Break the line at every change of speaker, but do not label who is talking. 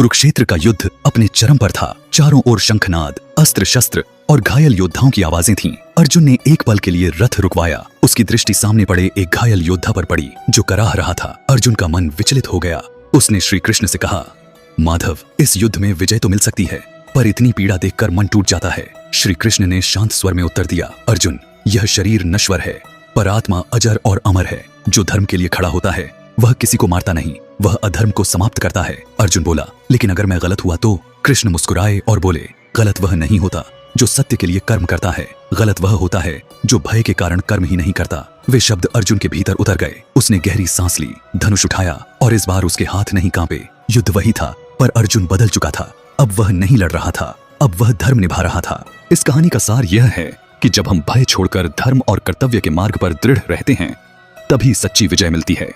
कुरुक्षेत्र का युद्ध अपने चरम पर था। चारों ओर शंखनाद, अस्त्र शस्त्र और घायल योद्धाओं की आवाजें थीं। अर्जुन ने एक पल के लिए रथ रुकवाया। उसकी दृष्टि सामने पड़े एक घायल योद्धा पर पड़ी जो कराह रहा था। अर्जुन का मन विचलित हो गया। उसने श्री कृष्ण से कहा, माधव, इस युद्ध में विजय तो मिल सकती है, पर इतनी पीड़ा देखकर मन टूट जाता है। श्री कृष्ण ने शांत स्वर में उत्तर दिया, अर्जुन, यह शरीर नश्वर है, पर आत्मा अजर और अमर है। जो धर्म के लिए खड़ा होता है वह किसी को मारता नहीं, वह अधर्म को समाप्त करता है। अर्जुन बोला, लेकिन अगर मैं गलत हुआ तो? कृष्ण मुस्कुराए और बोले, गलत वह नहीं होता जो सत्य के लिए कर्म करता है, गलत वह होता है जो भय के कारण कर्म ही नहीं करता। वे शब्द अर्जुन के भीतर उतर गए। उसने गहरी सांस ली, धनुष उठाया और इस बार उसके हाथ नहीं कांपे। युद्ध वही था, पर अर्जुन बदल चुका था। अब वह नहीं लड़ रहा था, अब वह धर्म निभा रहा था। इस कहानी का सार यह है कि जब हम भय छोड़कर धर्म और कर्तव्य के मार्ग पर दृढ़ रहते हैं, तभी सच्ची विजय मिलती है।